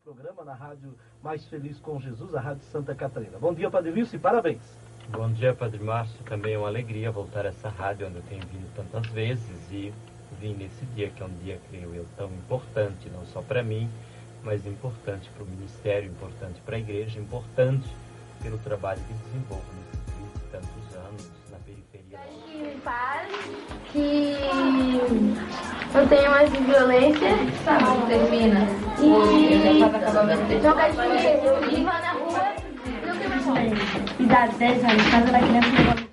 programa na Rádio Mais Feliz com Jesus, a Rádio Santa Catarina. Bom dia, Padre Wilson, e parabéns. Bom dia, Padre Márcio. Também é uma alegria voltar a essa rádio onde eu tenho vindo tantas vezes e vim nesse dia, que é um dia, creio eu, tão importante, não só para mim, mas importante para o ministério, importante para a igreja, importante pelo trabalho que desenvolvo nesses 20 e tantos anos na periferia. Que paz, que não tenha mais violência, termina. E jogar dinheiro, viva na rua, não tem mais fome. Idade 10 anos, casa da criança.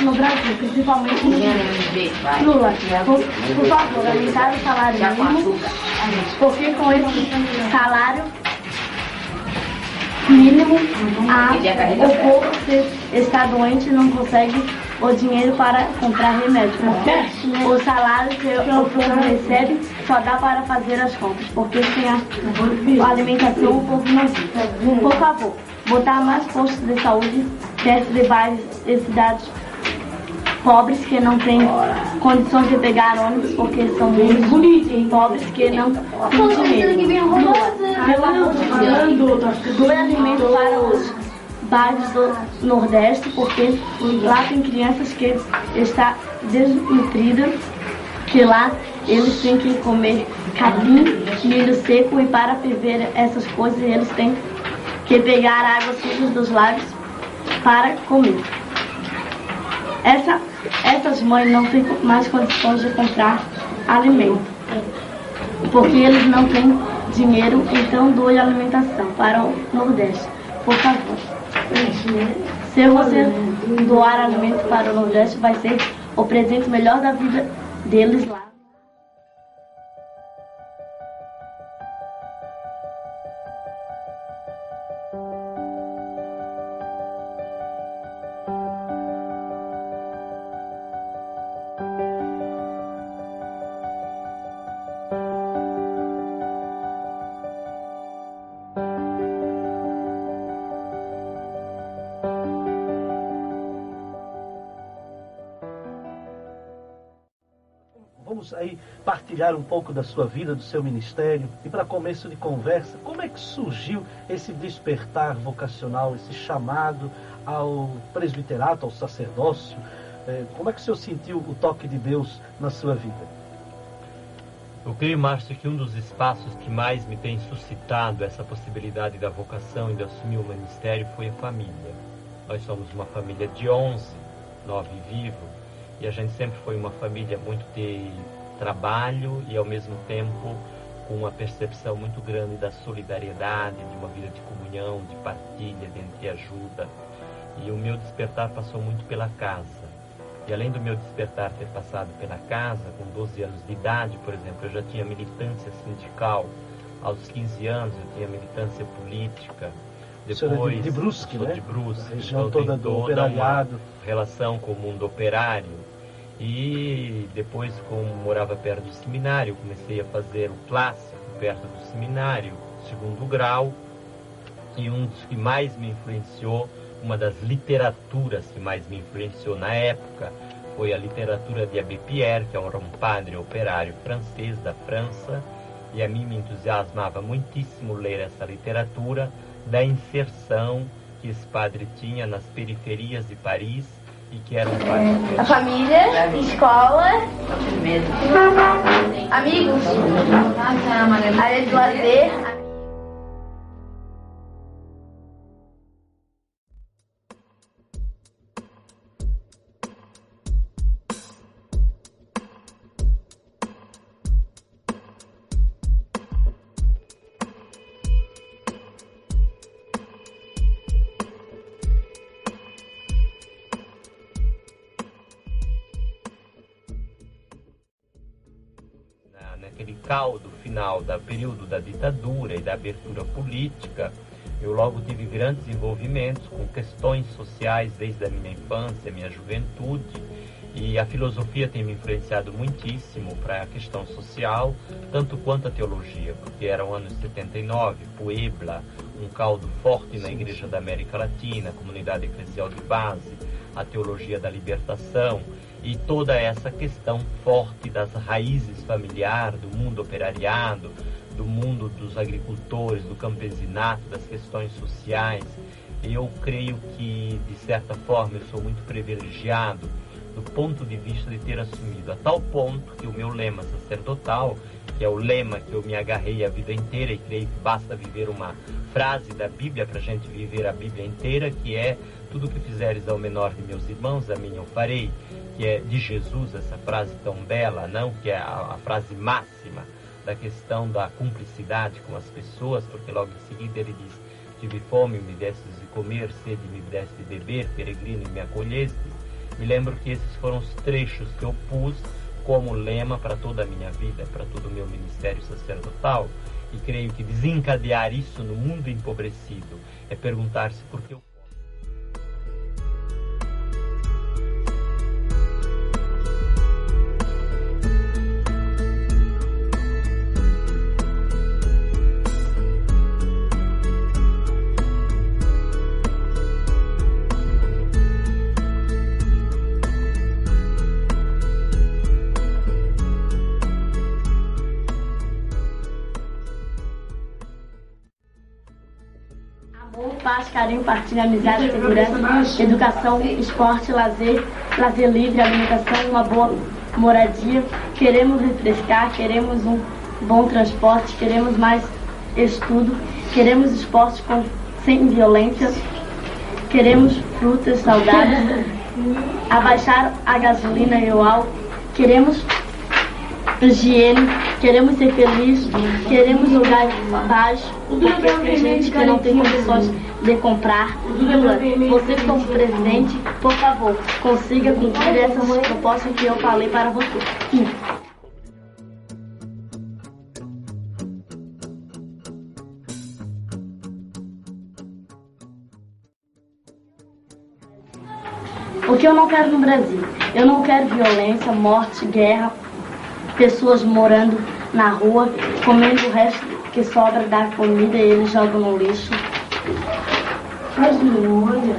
No Brasil, principalmente Lula, por favor, aumentar o salário mínimo, porque com esse salário mínimo o povo que está doente não consegue o dinheiro para comprar remédio, porque o salário que o povo recebe só dá para fazer as compras, porque sem a alimentação o povo não vive. Por favor, botar mais postos de saúde perto de bairros e cidades pobres que não têm condições de pegar ônibus porque são muito pobres que não têm dinheiro. Pelo amor de Deus, doe alimento para os bairros do Nordeste, porque lá tem crianças que estão desnutridas, que lá eles têm que comer capim, milho seco, e para ferver essas coisas eles têm que pegar água suja dos lagos para comer. Essas mães não têm mais condições de comprar alimento, porque eles não têm dinheiro, então doe alimentação para o Nordeste, por favor. Se você doar alimento para o Nordeste, vai ser o presente melhor da vida deles lá. Vamos aí partilhar um pouco da sua vida, do seu ministério. E para começo de conversa, como é que surgiu esse despertar vocacional, esse chamado ao presbiterato, ao sacerdócio? Como é que o senhor sentiu o toque de Deus na sua vida? Eu creio, Márcio, que um dos espaços que mais me tem suscitado essa possibilidade da vocação e de assumir o ministério foi a família. Nós somos uma família de 11, 9 vivos. E a gente sempre foi uma família muito de trabalho e, ao mesmo tempo, com uma percepção muito grande da solidariedade, de uma vida de comunhão, de partilha, de entreajuda. E o meu despertar passou muito pela casa. E além do meu despertar ter passado pela casa, com 12 anos de idade, por exemplo, eu já tinha militância sindical. Aos 15 anos eu tinha militância política. Depois, de Brusque, né? De Brusque, a região toda do operariado. Relação com o mundo operário. E depois, como morava perto do seminário, comecei a fazer o clássico perto do seminário, segundo grau. E um dos que mais me influenciou, uma das literaturas que mais me influenciou na época, foi a literatura de Abbé Pierre, que é um padre operário francês da França. E a mim me entusiasmava muitíssimo ler essa literatura, da inserção que esse padre tinha nas periferias de Paris e que era um padre... A família, escola, amigos, área de lazer. Naquele caldo final do período da ditadura e da abertura política, Eu logo tive grandes envolvimentos com questões sociais desde a minha infância, minha juventude, e a filosofia tem me influenciado muitíssimo para a questão social, tanto quanto a teologia, porque eram anos 79, Puebla, um caldo forte na Igreja da América Latina, a comunidade eclesial de base, a teologia da libertação e toda essa questão forte das raízes familiares, do mundo operariado, do mundo dos agricultores, do campesinato, das questões sociais. Eu creio que, de certa forma, eu sou muito privilegiado do ponto de vista de ter assumido, a tal ponto que o meu lema sacerdotal, que é o lema que eu me agarrei a vida inteira e creio que basta viver uma frase da Bíblia para a gente viver a Bíblia inteira, que é: tudo que fizeres ao menor de meus irmãos, a mim eu farei, que é de Jesus, essa frase tão bela, não? Que é a frase máxima da questão da cumplicidade com as pessoas, porque logo em seguida ele diz: tive fome, me destes de comer, sede, me deste de beber, peregrino e me acolheste. Me lembro que esses foram os trechos que eu pus como lema para toda a minha vida, para todo o meu ministério sacerdotal, e creio que desencadear isso no mundo empobrecido é perguntar-se por que eu paz, carinho, partilha, amizade, segurança, educação, esporte, lazer livre, alimentação, uma boa moradia. Queremos refrescar, queremos um bom transporte, queremos mais estudo, queremos esporte sem violência, queremos frutas saudáveis, abaixar a gasolina e o álcool, queremos higiene, queremos ser felizes, queremos lugar baixo, porque tem gente que não tem condições de comprar. Lula, você como presidente, por favor, consiga cumprir essas propostas que eu falei para você. O que eu não quero no Brasil? Eu não quero violência, morte, guerra, pessoas morando na rua, comendo o resto que sobra da comida e eles jogam no lixo. Mas olha.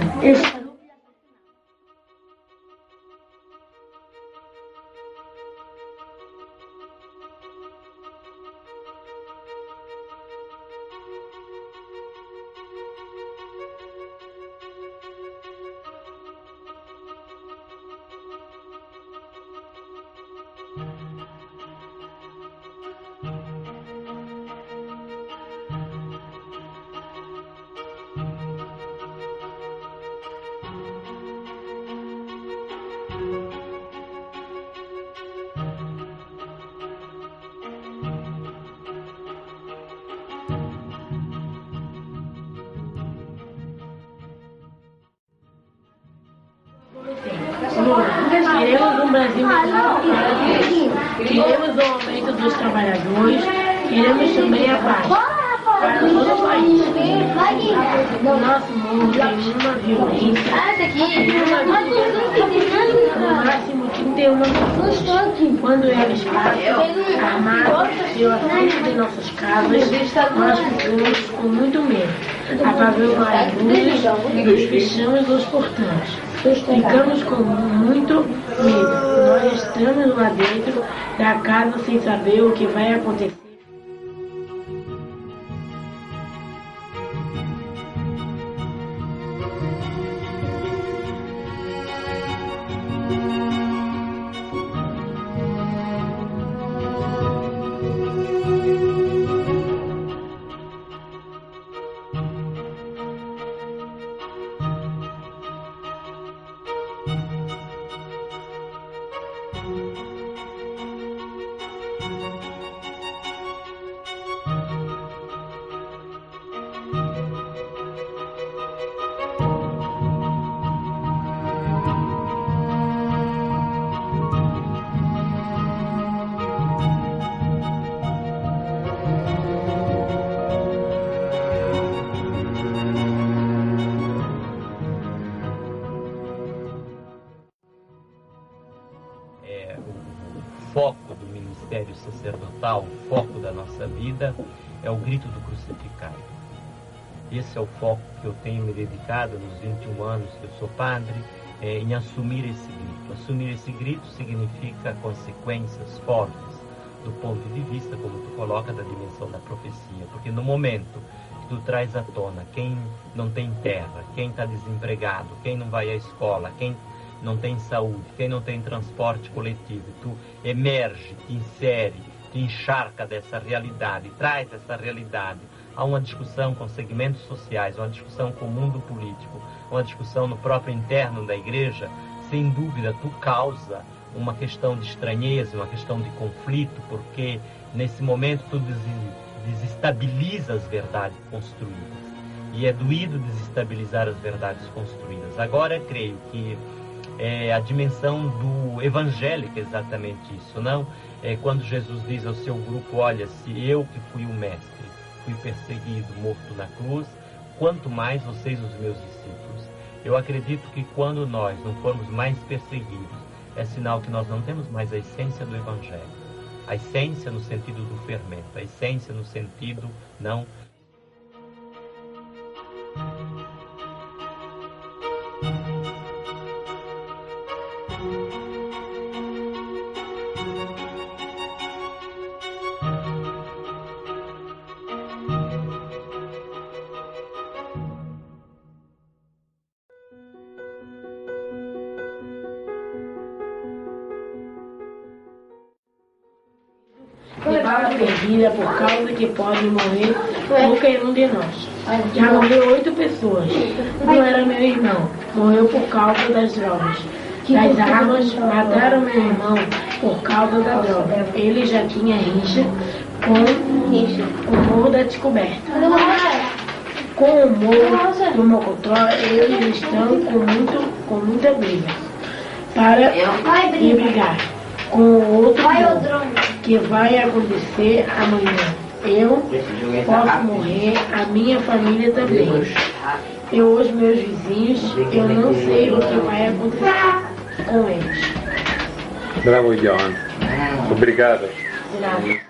Queremos um Brasil melhor, queremos o aumento dos trabalhadores, queremos também a paz para todo o país. No nosso mundo tem nenhuma violência, no máximo 31 pessoas. Quando eles passam armados pela frente de nossas casas, nós ficamos com muito medo. Apagamos as luzes, fechamos os portões. Ficamos com muito medo. Nós estamos lá dentro da casa sem saber o que vai acontecer. foco do ministério sacerdotal, o foco da nossa vida, é o grito do crucificado. Esse é o foco que eu tenho me dedicado nos 21 anos que eu sou padre, em assumir esse grito. Assumir esse grito significa consequências fortes do ponto de vista, como tu coloca, da dimensão da profecia. Porque no momento que tu traz à tona quem não tem terra, quem está desempregado, quem não vai à escola, quem não tem saúde, quem não tem transporte coletivo, tu emerge, te insere, te encharca dessa realidade, traz essa realidade a uma discussão com segmentos sociais, uma discussão com o mundo político, uma discussão no próprio interno da igreja, sem dúvida tu causa uma questão de estranheza, uma questão de conflito, porque nesse momento tu desestabiliza as verdades construídas. E é doído desestabilizar as verdades construídas. Agora creio que a dimensão do evangélico é exatamente isso, não? Quando Jesus diz ao seu grupo, olha, se eu que fui o mestre, fui perseguido, morto na cruz, quanto mais vocês, os meus discípulos. Eu acredito que quando nós não formos mais perseguidos, é sinal que nós não temos mais a essência do evangelho. A essência no sentido do fermento, a essência no sentido não... Levar a vida por causa que pode morrer qualquer um de nós. Já morreu 8 pessoas. Não era meu irmão. Morreu por causa das drogas. Das armas, mataram meu irmão por causa da droga. Ele já tinha rixa com o Morro da Descoberta. Com o Morro do Mocotó, eles estão com muita briga para brigar com o outro morro, que vai acontecer amanhã. Eu posso morrer, a minha família também. Eu, os meus vizinhos, eu não sei o que vai acontecer com eles. Bravo, John. Obrigado. Nada.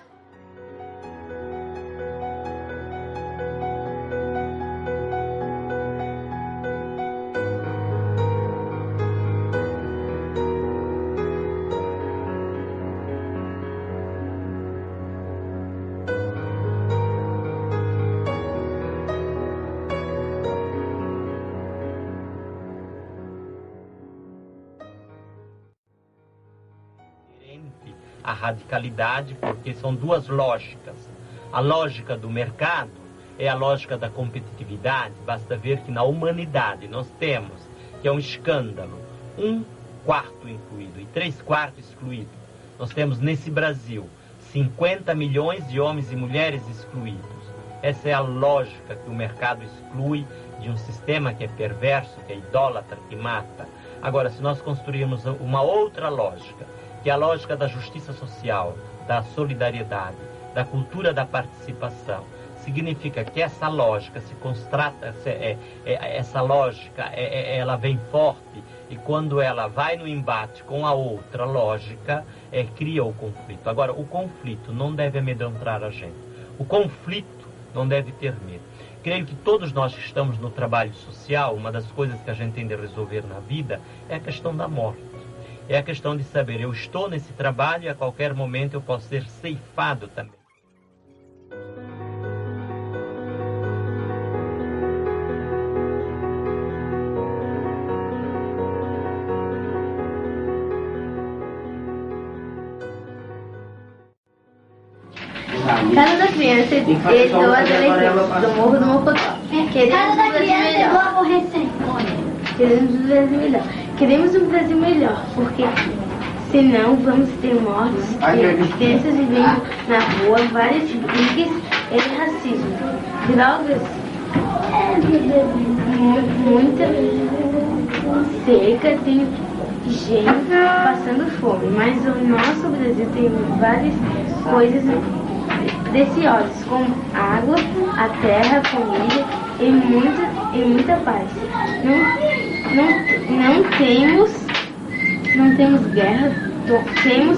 A radicalidade, porque são duas lógicas. A lógica do mercado é a lógica da competitividade. Basta ver que na humanidade nós temos, que é um escândalo, 1/4 incluído e 3/4 excluído. Nós temos nesse Brasil 50 milhões de homens e mulheres excluídos. Essa é a lógica que o mercado exclui de um sistema que é perverso, que é idólatra, que mata. Agora, se nós construirmos uma outra lógica, que é a lógica da justiça social, da solidariedade, da cultura da participação, significa que essa lógica se constata, essa lógica ela vem forte, e quando ela vai no embate com a outra lógica, cria o conflito. Agora, o conflito não deve amedrontar a gente. O conflito não deve ter medo. Creio que todos nós que estamos no trabalho social, uma das coisas que a gente tem de resolver na vida é a questão da morte. É a questão de saber, eu estou nesse trabalho e a qualquer momento eu posso ser ceifado também. Casa da Criança e do adolescente do Morro do Mocotó. Casa da Criança do aborrecente. Queremos um Brasil melhor. Queremos um Brasil melhor, porque senão vamos ter mortes, crianças vivendo na rua, várias brigas e racismo. Drogas, muita seca, tem gente passando fome. Mas o nosso Brasil tem várias coisas preciosas, como água, a terra, a comida e muita paz. Não temos guerra, temos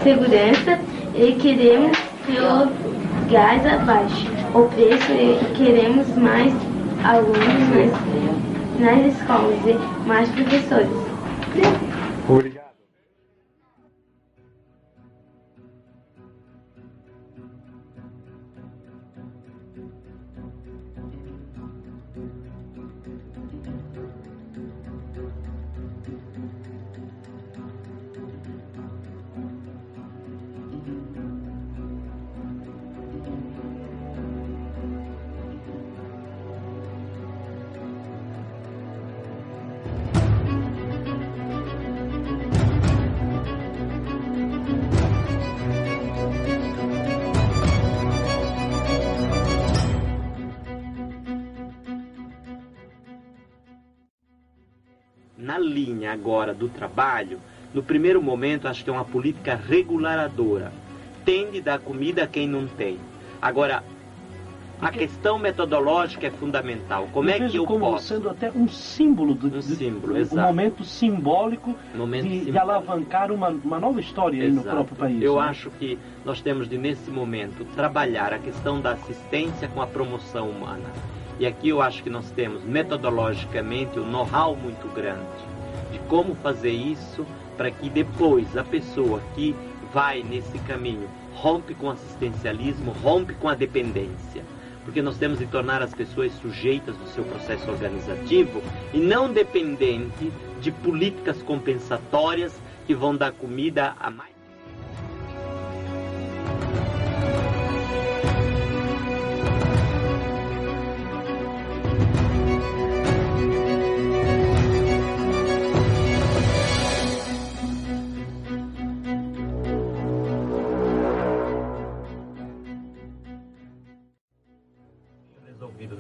segurança e queremos que o gás abaixe o preço e queremos mais alunos nas escolas e mais professores. Obrigado. Na linha agora do trabalho, no primeiro momento acho que é uma política regularadora. Tem de dar comida a quem não tem. Agora, a questão metodológica é fundamental. Como é que eu como posso? Sendo até um símbolo exato. Um momento simbólico de alavancar uma nova história aí no próprio país. Eu acho que nós temos de, nesse momento, trabalhar a questão da assistência com a promoção humana. E aqui eu acho que nós temos metodologicamente um know-how muito grande de como fazer isso para que depois a pessoa que vai nesse caminho rompe com o assistencialismo, rompe com a dependência. Porque nós temos de tornar as pessoas sujeitas do seu processo organizativo e não dependente de políticas compensatórias que vão dar comida a mais.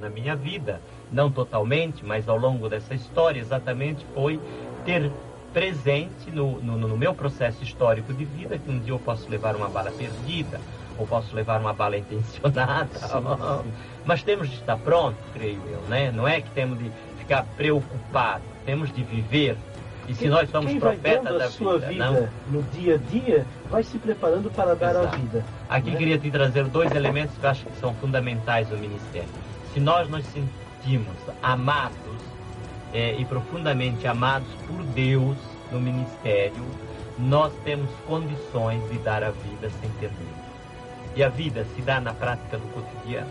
Na minha vida, não totalmente, mas ao longo dessa história, exatamente foi ter presente no meu processo histórico de vida que um dia eu posso levar uma bala perdida, ou posso levar uma bala intencionada, mas temos de estar pronto, creio eu, né? Não é que temos de ficar preocupados, temos de viver. E se nós somos profetas da vida, não? No dia a dia, vai se preparando para dar a vida. Aqui queria te trazer dois elementos que eu acho que são fundamentais no ministério. Se nós nos sentimos amados e profundamente amados por Deus no ministério, nós temos condições de dar a vida sem ter medo. E a vida se dá na prática do cotidiano,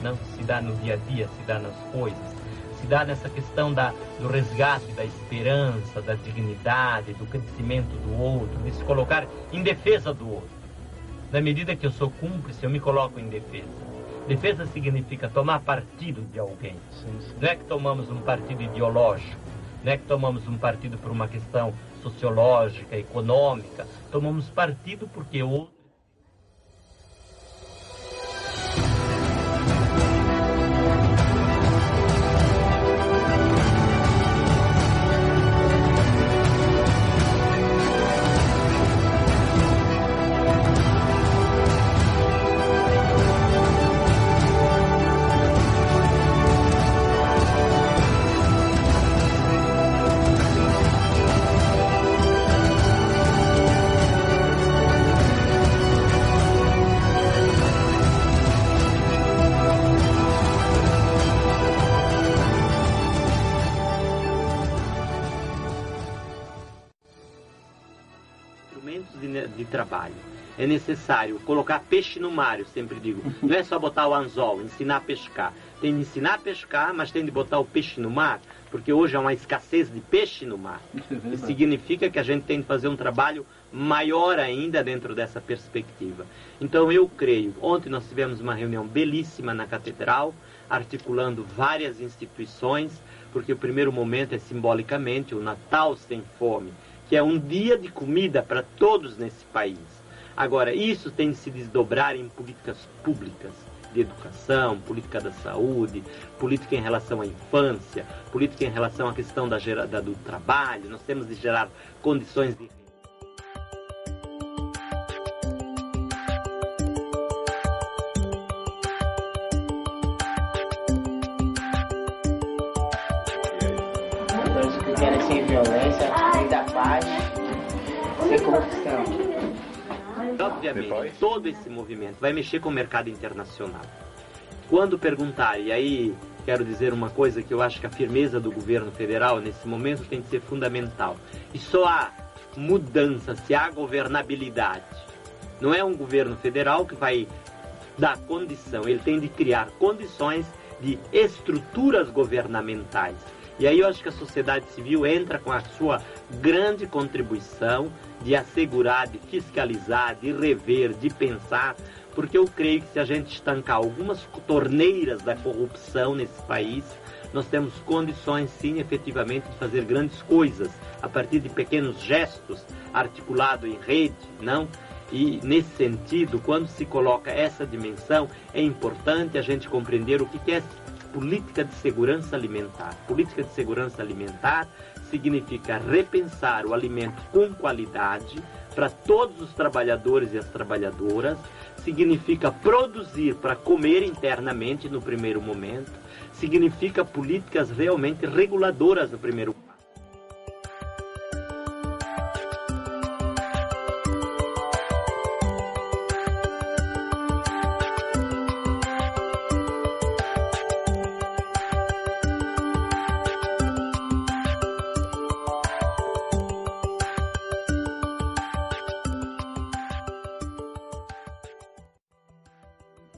não se dá no dia a dia, se dá nas coisas, se dá nessa questão do resgate, da esperança, da dignidade, do crescimento do outro, de se colocar em defesa do outro. Na medida que eu sou cúmplice, eu me coloco em defesa. Defesa significa tomar partido de alguém. Não é que tomamos um partido ideológico, não é que tomamos um partido por uma questão sociológica, econômica. Tomamos partido porque o outro... de trabalho. É necessário colocar peixe no mar, eu sempre digo. Não é só botar o anzol, ensinar a pescar. Tem de ensinar a pescar, mas tem de botar o peixe no mar, porque hoje há uma escassez de peixe no mar. Isso significa que a gente tem de fazer um trabalho maior ainda dentro dessa perspectiva. Então eu creio, ontem nós tivemos uma reunião belíssima na Catedral, articulando várias instituições, porque o primeiro momento é simbolicamente o Natal Sem Fome, que é um dia de comida para todos nesse país. Agora, isso tem de se desdobrar em políticas públicas, de educação, política da saúde, política em relação à infância, política em relação à questão do trabalho. Nós temos de gerar condições de... Nós queremos sem violência, sem da paz, sem corrupção. obviamente, todo esse movimento vai mexer com o mercado internacional. Quando perguntar, e aí quero dizer uma coisa que eu acho que a firmeza do governo federal nesse momento tem que ser fundamental. E só há mudança se há governabilidade. Não é um governo federal que vai dar condição, ele tem de criar condições de estruturas governamentais. E aí eu acho que a sociedade civil entra com a sua grande contribuição de assegurar, de fiscalizar, de rever, de pensar, porque eu creio que se a gente estancar algumas torneiras da corrupção nesse país, nós temos condições, sim, efetivamente, de fazer grandes coisas, a partir de pequenos gestos, articulado em rede, não? E, nesse sentido, quando se coloca essa dimensão, é importante a gente compreender o que é política de segurança alimentar. Política de segurança alimentar significa repensar o alimento com qualidade para todos os trabalhadores e as trabalhadoras, significa produzir para comer internamente no primeiro momento, significa políticas realmente reguladoras no primeiro momento.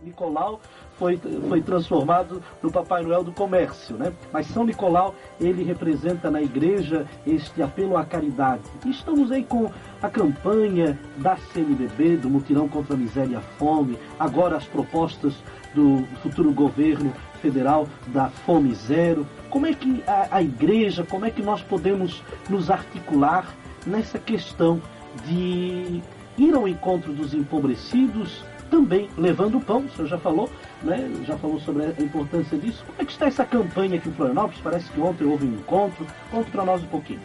Nicolau foi transformado no Papai Noel do comércio, né? Mas São Nicolau, ele representa na igreja este apelo à caridade. E estamos aí com a campanha da CNBB, do Mutirão contra a Miséria e a Fome, agora as propostas do futuro governo federal da Fome Zero. Como é que a igreja, como é que nós podemos nos articular nessa questão de ir ao encontro dos empobrecidos, também levando o pão? O senhor já falou, né? Já falou sobre a importância disso. Como é que está essa campanha aqui em Florianópolis? Parece que ontem houve um encontro. Conte para nós um pouquinho.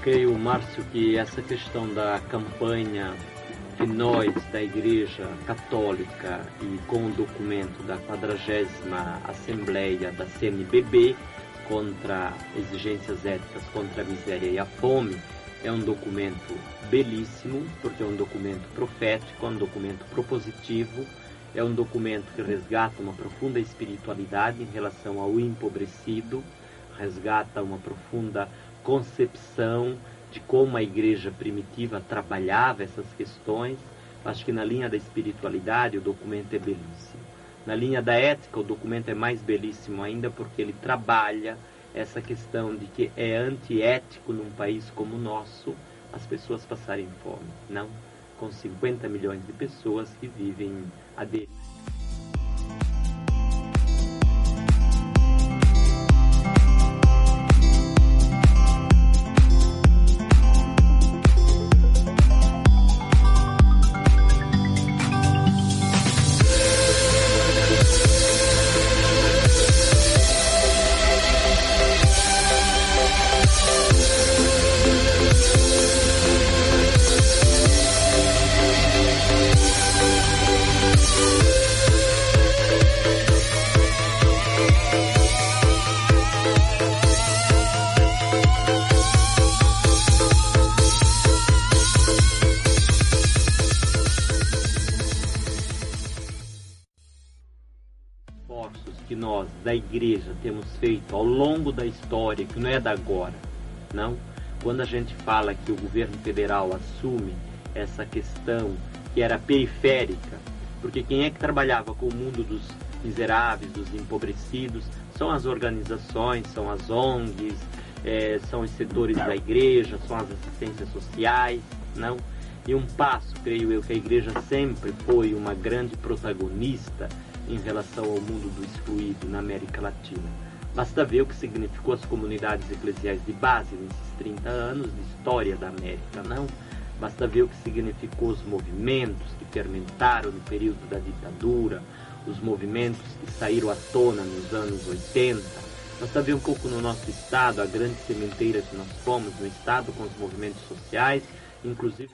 Creio, Márcio, que essa questão da campanha que nós, da Igreja Católica, e com o documento da 40ª Assembleia da CNBB contra exigências éticas contra a miséria e a fome, é um documento belíssimo, porque é um documento profético, é um documento propositivo, é um documento que resgata uma profunda espiritualidade em relação ao empobrecido, resgata uma profunda concepção de como a igreja primitiva trabalhava essas questões. Acho que na linha da espiritualidade o documento é belíssimo. Na linha da ética o documento é mais belíssimo ainda, porque ele trabalha essa questão de que é antiético num país como o nosso as pessoas passarem fome, não? Com 50 milhões de pessoas que vivem à deriva. Que nós, da igreja, temos feito ao longo da história, que não é da agora, não? Quando a gente fala que o governo federal assume essa questão que era periférica, porque quem é que trabalhava com o mundo dos miseráveis, dos empobrecidos, são as organizações, são as ONGs, são os setores da igreja, são as assistências sociais, não? E um passo, creio eu, que a igreja sempre foi uma grande protagonista em relação ao mundo do excluído na América Latina. Basta ver o que significou as comunidades eclesiais de base nesses 30 anos de história da América, não? Basta ver o que significou os movimentos que fermentaram no período da ditadura, os movimentos que saíram à tona nos anos 80. Basta ver um pouco no nosso estado, a grande sementeira que nós fomos no estado com os movimentos sociais, inclusive...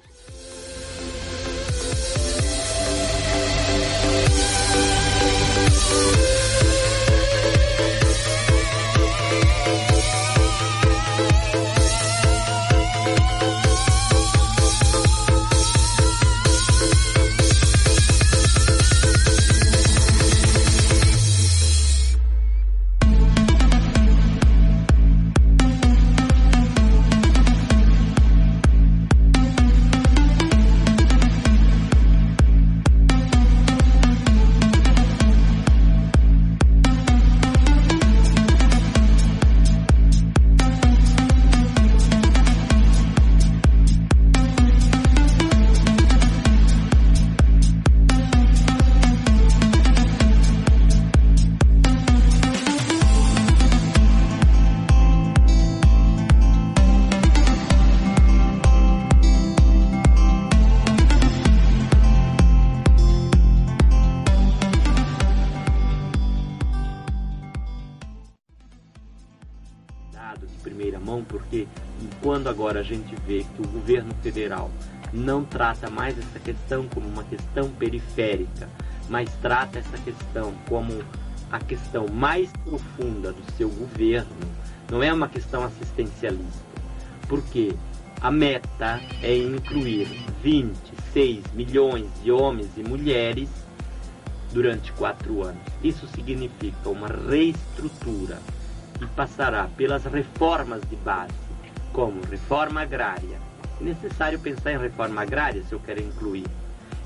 de primeira mão, porque quando agora a gente vê que o governo federal não trata mais essa questão como uma questão periférica, mas trata essa questão como a questão mais profunda do seu governo, não é uma questão assistencialista, porque a meta é incluir 26 milhões de homens e mulheres durante 4 anos. Isso significa uma reestrutura que passará pelas reformas de base, como reforma agrária. É necessário pensar em reforma agrária se eu quero incluir.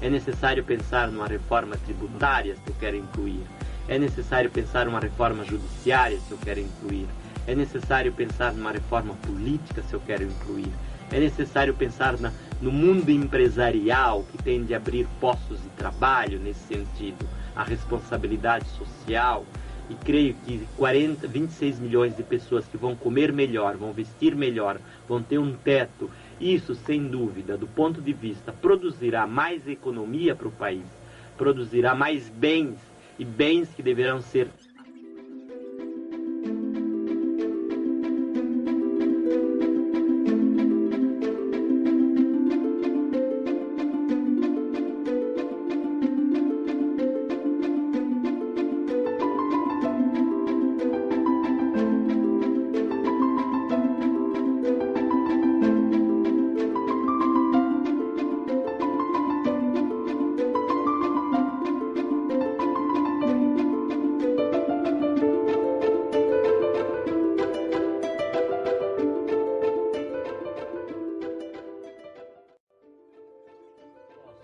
É necessário pensar numa reforma tributária se eu quero incluir. É necessário pensar numa reforma judiciária se eu quero incluir. É necessário pensar numa reforma política se eu quero incluir. É necessário pensar no mundo empresarial que tem de abrir postos de trabalho nesse sentido, a responsabilidade social. E creio que 26 milhões de pessoas que vão comer melhor, vão vestir melhor, vão ter um teto, isso, sem dúvida, do ponto de vista, produzirá mais economia para o país, produzirá mais bens, e bens que deverão ser...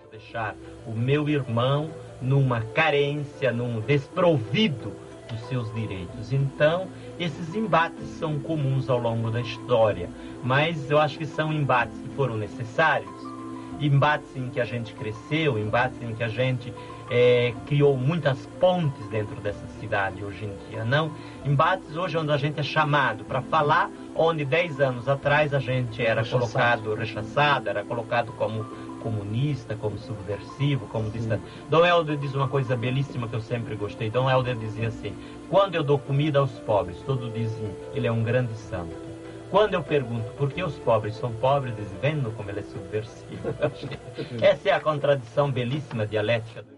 deixar o meu irmão numa carência, num desprovido dos seus direitos. Então, esses embates são comuns ao longo da história, mas eu acho que são embates que foram necessários, embates em que a gente cresceu, embates em que a gente criou muitas pontes dentro dessa cidade hoje em dia, não embates hoje onde a gente é chamado para falar, onde 10 anos atrás a gente era colocado, rechaçado, era colocado como comunista, como subversivo, como distante. Dom Helder diz uma coisa belíssima que eu sempre gostei. Dom Helder dizia assim: quando eu dou comida aos pobres, todos dizem, ele é um grande santo. Quando eu pergunto por que os pobres são pobres, dizem, vendo como ele é subversivo. Essa é a contradição belíssima dialética do...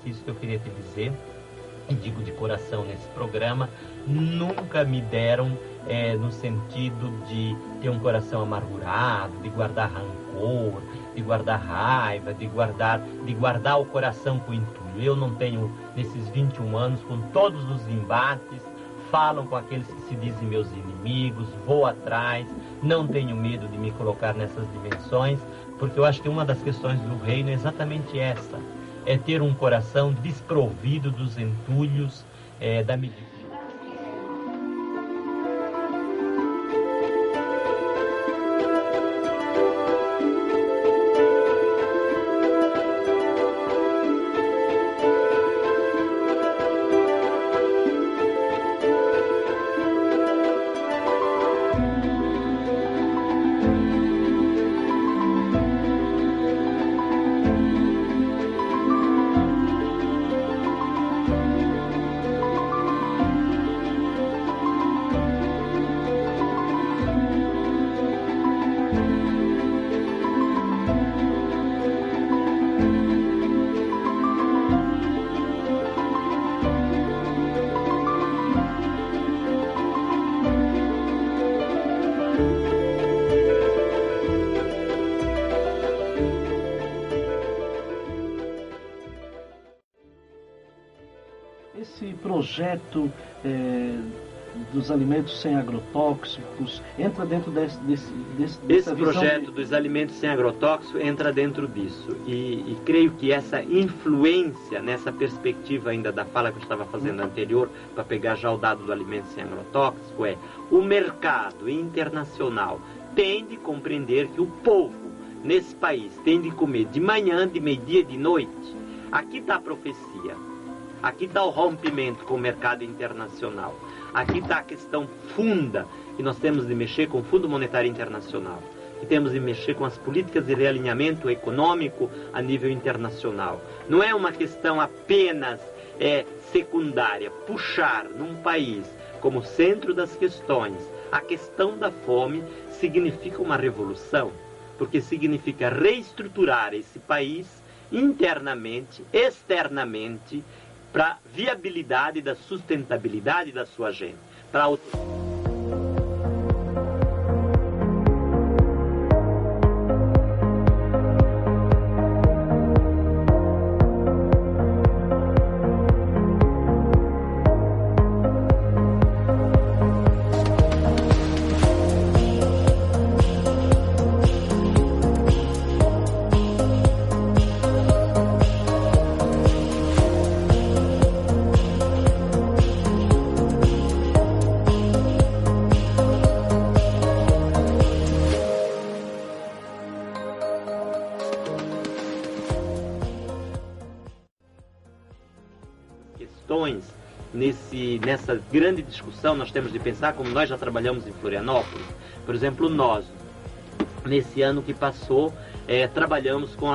Isso que eu queria te dizer, e digo de coração nesse programa, nunca me deram no sentido de ter um coração amargurado, de guardar rancor, de guardar raiva, de guardar o coração com entulho. Eu não tenho, nesses 21 anos, com todos os embates, falam com aqueles que se dizem meus inimigos, vou atrás, não tenho medo de me colocar nessas dimensões, porque eu acho que uma das questões do reino é exatamente essa, é ter um coração desprovido dos entulhos da medida. Esse projeto dos alimentos sem agrotóxicos entra dentro dessa Esse projeto dos alimentos sem agrotóxicos entra dentro disso. E creio que essa influência, nessa perspectiva ainda da fala que eu estava fazendo anterior, para pegar já o dado do alimento sem agrotóxico, o mercado internacional tem de compreender que o povo nesse país tem de comer de manhã, de meio-dia e de noite. Aqui está a profecia. Aqui está o rompimento com o mercado internacional. Aqui está a questão funda que nós temos de mexer com o Fundo Monetário Internacional. Que temos de mexer com as políticas de realinhamento econômico a nível internacional. Não é uma questão apenas secundária. Puxar num país como centro das questões a questão da fome significa uma revolução. Porque significa reestruturar esse país internamente, externamente, para a viabilidade da sustentabilidade da sua gente. Nessa grande discussão, nós temos de pensar como nós já trabalhamos em Florianópolis. Por exemplo, nós, nesse ano que passou, trabalhamos com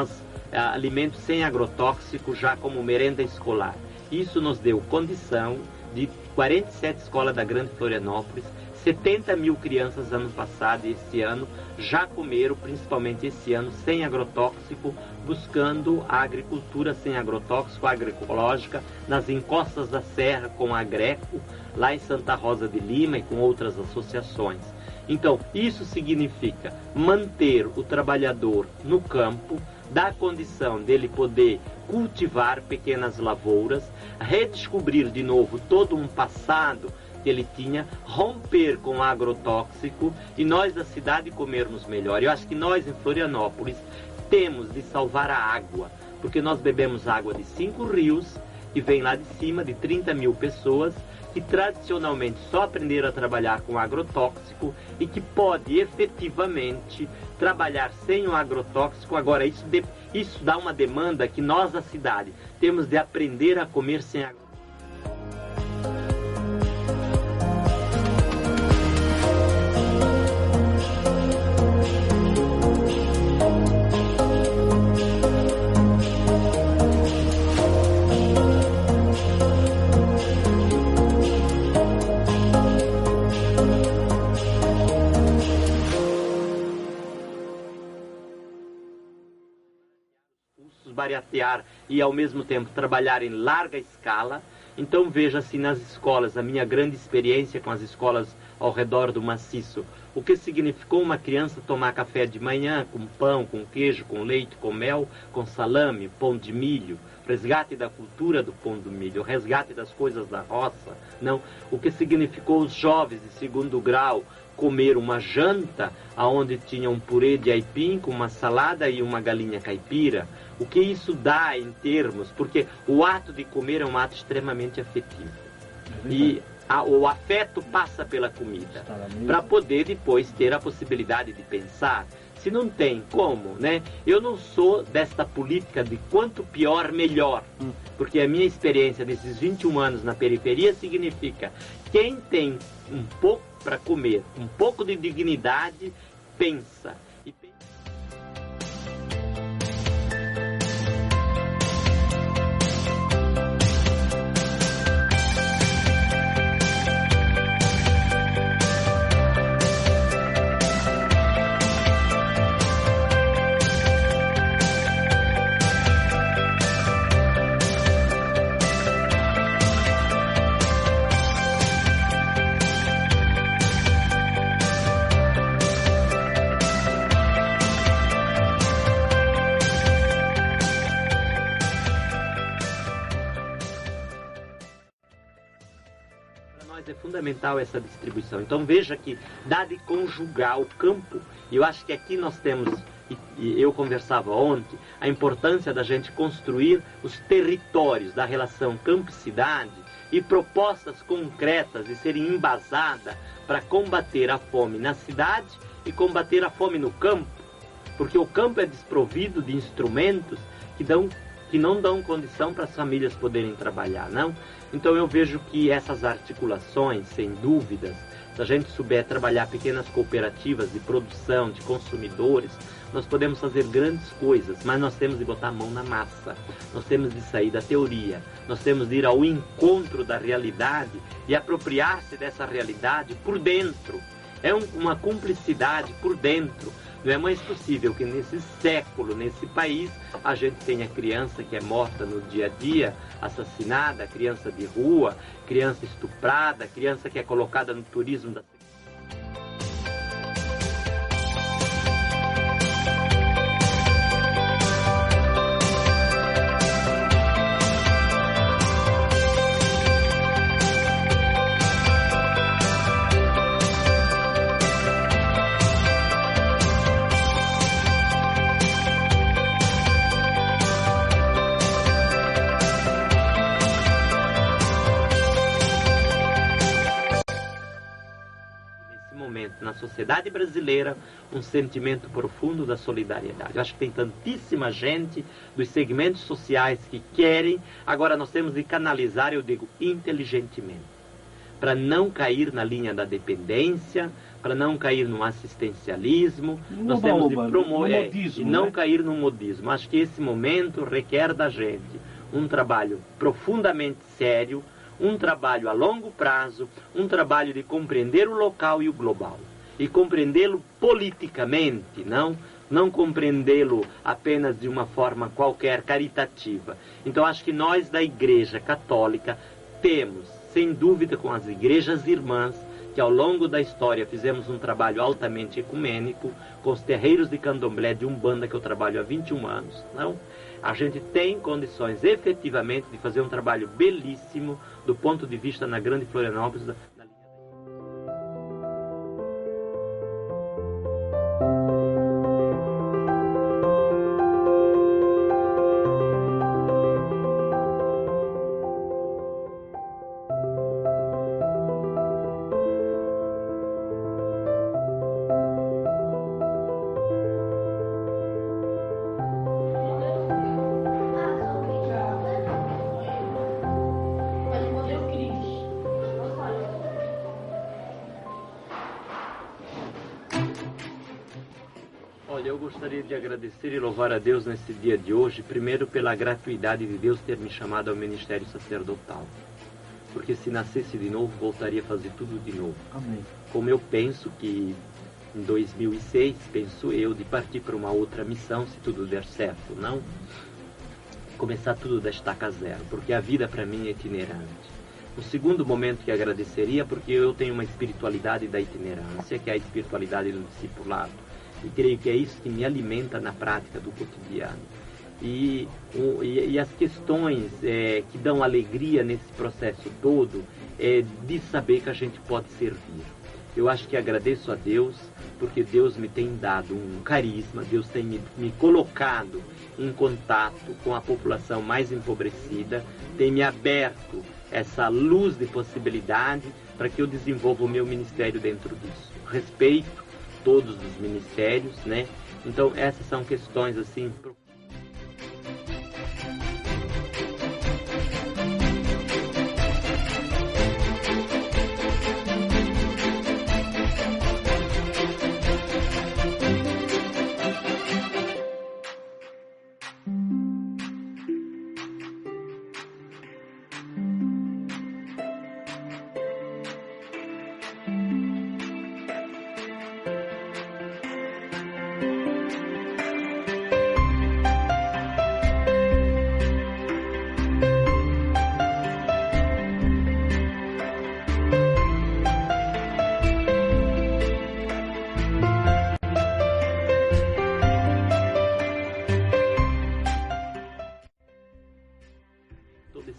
alimentos sem agrotóxicos já como merenda escolar. Isso nos deu condição de 47 escolas da Grande Florianópolis, 70 mil crianças ano passado e este ano já comeram, principalmente esse ano, sem agrotóxico, buscando a agricultura sem agrotóxico, agroecológica, nas encostas da serra com a Greco, lá em Santa Rosa de Lima e com outras associações. Então, isso significa manter o trabalhador no campo, dar condição dele poder cultivar pequenas lavouras, redescobrir de novo todo um passado que ele tinha, romper com o agrotóxico e nós da cidade comermos melhor. Eu acho que nós em Florianópolis temos de salvar a água, porque nós bebemos água de 5 rios, que vem lá de cima, de 30 mil pessoas, que tradicionalmente só aprenderam a trabalhar com agrotóxico e que pode efetivamente trabalhar sem o agrotóxico. Agora, isso dá uma demanda que nós da cidade temos de aprender a comer sem agrotóxico. Baratear e ao mesmo tempo trabalhar em larga escala. Então veja-se nas escolas, a minha grande experiência com as escolas ao redor do maciço, o que significou uma criança tomar café de manhã com pão, com queijo, com leite, com mel, com salame, pão de milho, resgate da cultura do pão de milho, resgate das coisas da roça, não, o que significou os jovens de segundo grau comer uma janta onde tinha um purê de aipim com uma salada e uma galinha caipira. O que isso dá em termos, porque o ato de comer é um ato extremamente afetivo. E o afeto passa pela comida, para poder depois ter a possibilidade de pensar. Se não tem como, né? Eu não sou desta política de quanto pior, melhor. Porque a minha experiência desses 21 anos na periferia significa quem tem um pouco para comer, um pouco de dignidade, pensa. fundamental essa distribuição. Então veja que dá de conjugar o campo, e eu acho que aqui nós temos, e eu conversava ontem, a importância da gente construir os territórios da relação campo-cidade e propostas concretas de serem embasadas para combater a fome na cidade e combater a fome no campo, porque o campo é desprovido de instrumentos que não dão condição para as famílias poderem trabalhar, não? Então eu vejo que essas articulações, sem dúvidas, se a gente souber trabalhar pequenas cooperativas de produção, de consumidores, nós podemos fazer grandes coisas, mas nós temos de botar a mão na massa, nós temos de sair da teoria, nós temos de ir ao encontro da realidade e apropriar-se dessa realidade por dentro. É uma cumplicidade por dentro. Não é mais possível que nesse século, nesse país, a gente tenha criança que é morta no dia a dia, assassinada, criança de rua, criança estuprada, criança que é colocada no turismo da na sociedade brasileira um sentimento profundo da solidariedade. Eu acho que tem tantíssima gente dos segmentos sociais que querem, agora nós temos de canalizar, eu digo, inteligentemente, para não cair na linha da dependência, para não cair no assistencialismo, nós temos de promover e não cair no modismo. Acho que esse momento requer da gente um trabalho profundamente sério, um trabalho a longo prazo, um trabalho de compreender o local e o global. E compreendê-lo politicamente, não compreendê-lo apenas de uma forma qualquer caritativa. Então acho que nós da Igreja Católica temos, sem dúvida, com as igrejas irmãs, que ao longo da história fizemos um trabalho altamente ecumênico, com os terreiros de candomblé de Umbanda que eu trabalho há 21 anos, a gente tem condições efetivamente de fazer um trabalho belíssimo do ponto de vista na Grande Florianópolis. Eu gostaria de agradecer e louvar a Deus nesse dia de hoje, primeiro pela gratuidade de Deus ter me chamado ao ministério sacerdotal. Porque se nascesse de novo, voltaria a fazer tudo de novo. Amém. Como eu penso que em 2006, penso eu, de partir para uma outra missão, se tudo der certo, não começar tudo da estaca zero, porque a vida para mim é itinerante. O segundo momento que agradeceria, porque eu tenho uma espiritualidade da itinerância, que é a espiritualidade do discipulado. E creio que é isso que me alimenta na prática do cotidiano. E as questões que dão alegria nesse processo todo é de saber que a gente pode servir. Eu acho que agradeço a Deus, porque Deus me tem dado um carisma, Deus tem me colocado em contato com a população mais empobrecida, tem me aberto essa luz de possibilidade para que eu desenvolva o meu ministério dentro disso. Respeito todos os ministérios, Então essas são questões assim.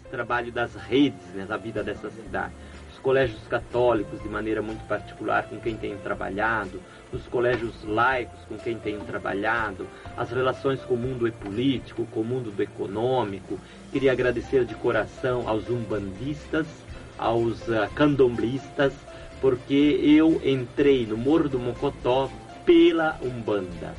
Trabalho das redes, da vida dessa cidade. Os colégios católicos de maneira muito particular com quem tenho trabalhado, nos colégios laicos com quem tenho trabalhado, as relações com o mundo político, com o mundo do econômico. Queria agradecer de coração aos umbandistas, aos candomblistas, porque eu entrei no Morro do Mocotó pela Umbanda.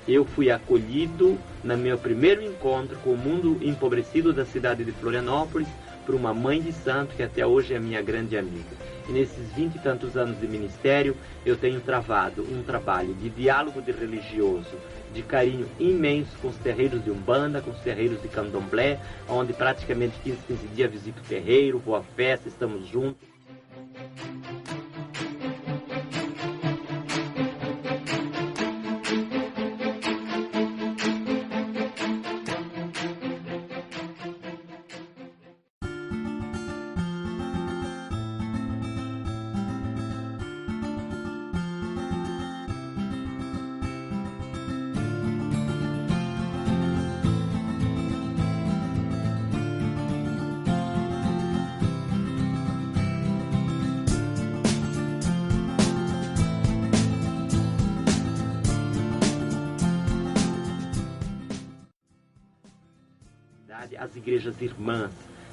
Eu fui acolhido no meu primeiro encontro com o mundo empobrecido da cidade de Florianópolis por uma mãe de santo que até hoje é minha grande amiga. E nesses 20 e tantos anos de ministério, eu tenho travado um trabalho de diálogo de religioso, de carinho imenso com os terreiros de Umbanda, com os terreiros de Candomblé, onde praticamente 15 dias visito o terreiro, vou à festa, estamos juntos. As igrejas irmãs.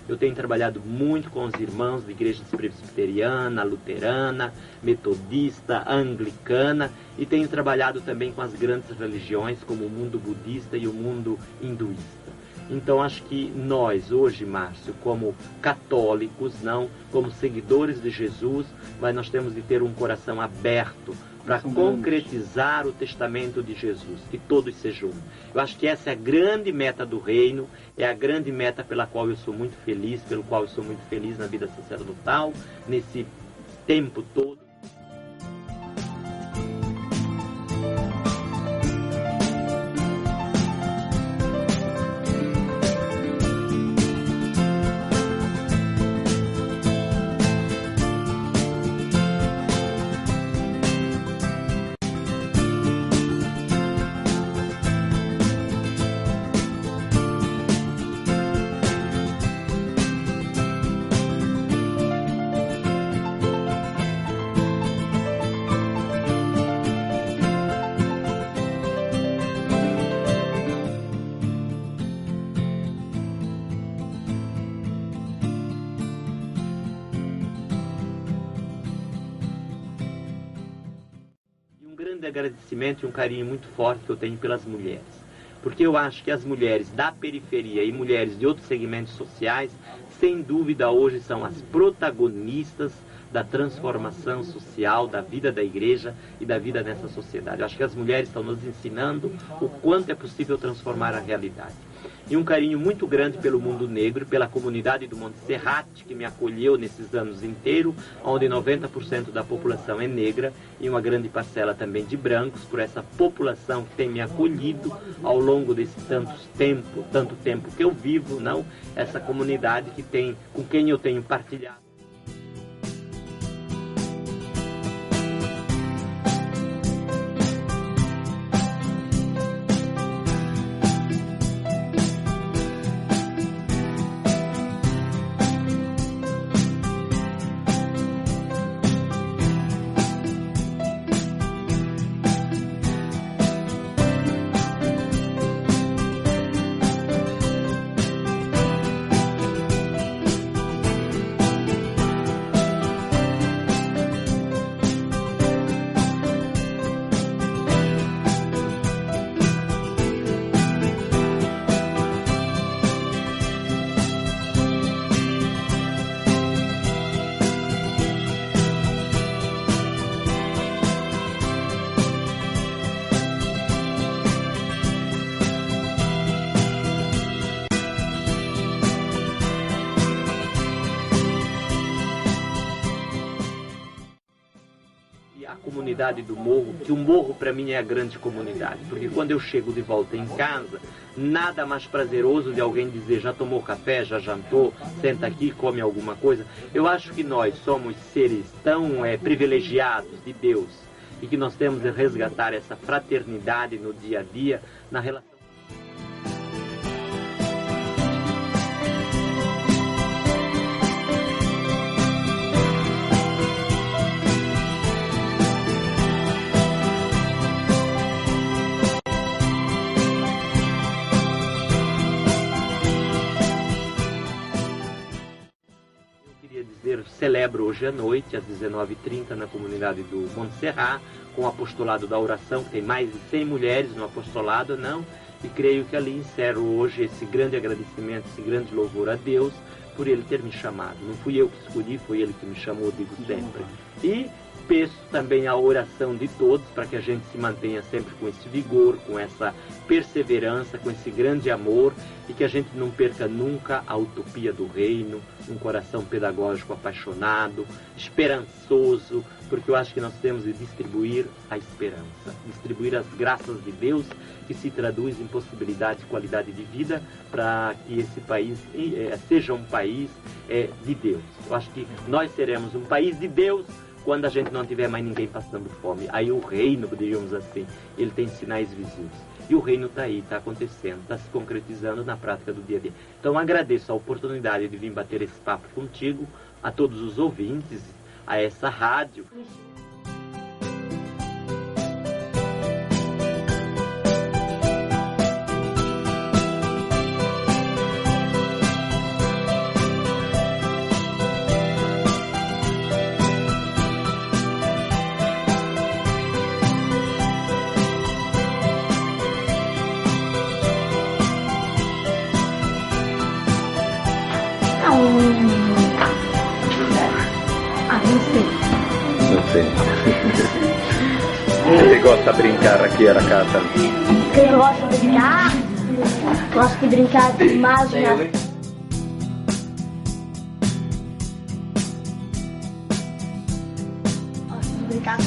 Eu tenho trabalhado muito com os irmãos de igrejas presbiteriana, luterana, metodista, anglicana, e tenho trabalhado também com as grandes religiões como o mundo budista e o mundo hinduísta. Então acho que nós hoje, Márcio, como católicos, não como seguidores de Jesus, mas nós temos de ter um coração aberto para concretizar o testamento de Jesus, que todos sejam um. Eu acho que essa é a grande meta do reino, é a grande meta pela qual eu sou muito feliz, pelo qual eu sou muito feliz na vida sacerdotal, nesse tempo todo. Agradecimento e um carinho muito forte que eu tenho pelas mulheres, porque eu acho que as mulheres da periferia e mulheres de outros segmentos sociais, sem dúvida hoje são as protagonistas da transformação social, da vida da igreja e da vida nessa sociedade. Eu acho que as mulheres estão nos ensinando o quanto é possível transformar a realidade. E um carinho muito grande pelo mundo negro, pela comunidade do Monte Serrat, que me acolheu nesses anos inteiros, onde 90% da população é negra e uma grande parcela também de brancos, por essa população que tem me acolhido ao longo desse tanto tempo que eu vivo, não? Essa comunidade que tem, com quem eu tenho partilhado. Comunidade do morro, que o morro para mim é a grande comunidade, porque quando eu chego de volta em casa, nada mais prazeroso de alguém dizer já tomou café, já jantou, senta aqui, come alguma coisa. Eu acho que nós somos seres tão privilegiados de Deus e que nós temos de resgatar essa fraternidade no dia a dia, na relação. celebro hoje à noite, às 19h30, na comunidade do Montserrat, com o apostolado da oração, que tem mais de 100 mulheres no apostolado, não? E creio que ali encerro hoje esse grande agradecimento, esse grande louvor a Deus, por Ele ter me chamado. Não fui eu que escolhi, foi Ele que me chamou, digo sempre. E peço também a oração de todos para que a gente se mantenha sempre com esse vigor, com essa perseverança, com esse grande amor e que a gente não perca nunca a utopia do reino, um coração pedagógico apaixonado, esperançoso, porque eu acho que nós temos de distribuir a esperança, distribuir as graças de Deus que se traduz em possibilidade e qualidade de vida para que esse país seja um país de Deus. Eu acho que nós seremos um país de Deus quando a gente não tiver mais ninguém passando fome. Aí o reino, diríamos assim, ele tem sinais visíveis. E o reino está aí, está acontecendo, está se concretizando na prática do dia a dia. Então agradeço a oportunidade de vir bater esse papo contigo, a todos os ouvintes, a essa rádio. Não sei. Você gosta de brincar aqui na casa? Eu gosto de brincar. Gosto de brincar de mágica. Gosto de brincar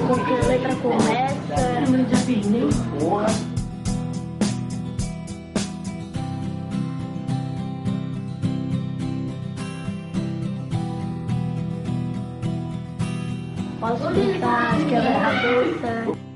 com que letra começa. Posso brincar de quebra-cabeça.